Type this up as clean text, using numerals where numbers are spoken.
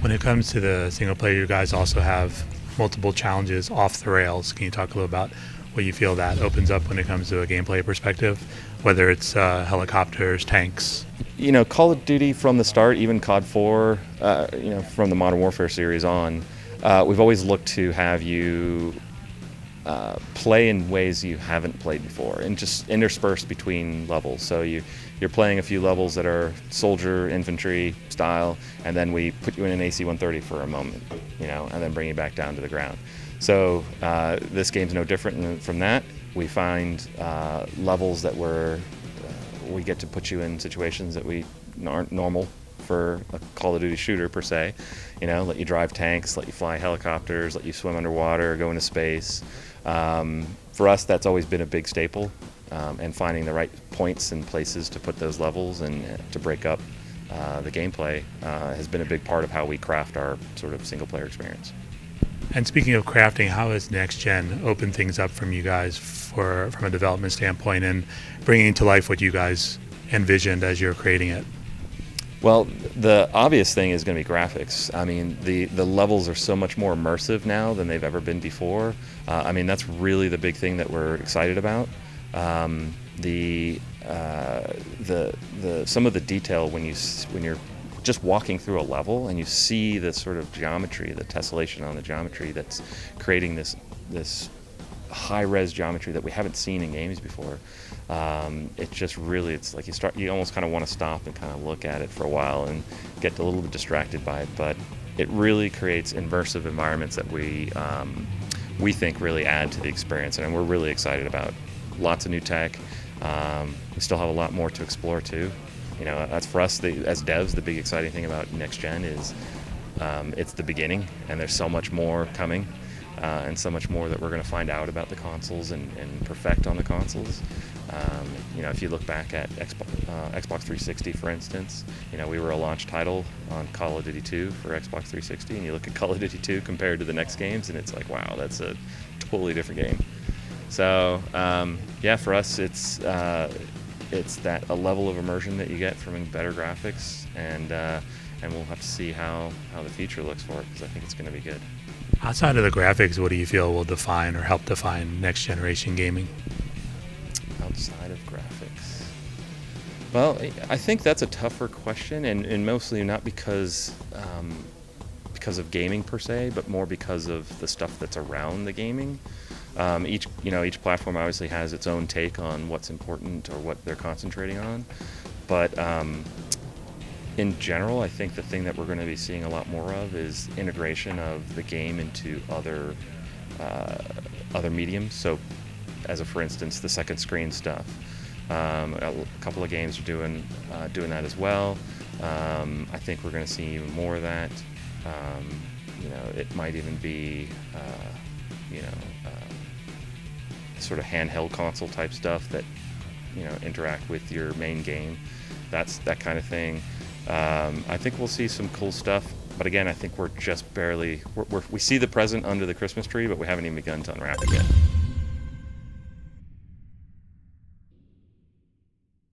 When it comes to the single player, you guys also have multiple challenges off the rails. Can you talk a little about what you feel that opens up when it comes to a gameplay perspective, whether it's helicopters, tanks? Call of Duty from the start, even COD 4, from the Modern Warfare series on, we've always looked to have you play in ways you haven't played before and just interspersed between levels. So you're playing a few levels that are soldier, infantry style, and then we put you in an AC-130 for a moment, and then bring you back down to the ground. So this game's no different from that. We find levels that we get to put you in situations that we aren't normal for a Call of Duty shooter per se. Let you drive tanks, let you fly helicopters, let you swim underwater, go into space. For us, that's always been a big staple, and finding the right points and places to put those levels and to break up the gameplay has been a big part of how we craft our sort of single-player experience. And speaking of crafting, how has Next Gen opened things up from you guys from a development standpoint and bringing to life what you guys envisioned as you're creating it? Well, the obvious thing is going to be graphics. I mean, the levels are so much more immersive now than they've ever been before. That's really the big thing that we're excited about. Some of the detail when you're just walking through a level and you see the sort of geometry, the tessellation on the geometry that's creating this high-res geometry that we haven't seen in games before. It's like you almost kind of want to stop and kind of look at it for a while and get a little bit distracted by it, but it really creates immersive environments that we think really add to the experience, and we're really excited about. Lots of new tech. We still have a lot more to explore too. That's for us, as devs, the big exciting thing about Next Gen is it's the beginning, and there's so much more coming, and so much more that we're going to find out about the consoles and perfect on the consoles. If you look back at Xbox 360, for instance, we were a launch title on Call of Duty 2 for Xbox 360, and you look at Call of Duty 2 compared to the next games, and it's like, wow, that's a totally different game. So, for us, it's that a level of immersion that you get from better graphics, and we'll have to see how the future looks for it, because I think it's going to be good. Outside of the graphics, what do you feel will define or help define next generation gaming? Outside of graphics, well, I think that's a tougher question, and mostly not because of gaming per se, but more because of the stuff that's around the gaming. Each platform obviously has its own take on what's important or what they're concentrating on, but in general, I think the thing that we're going to be seeing a lot more of is integration of the game into other mediums. So, for instance, the second screen stuff. A couple of games are doing that as well. I think we're going to see even more of that. It might even be sort of handheld console type stuff that interact with your main game. That's that kind of thing. I think we'll see some cool stuff, but again, I think we're just barely we see the present under the Christmas tree, but we haven't even begun to unwrap it yet.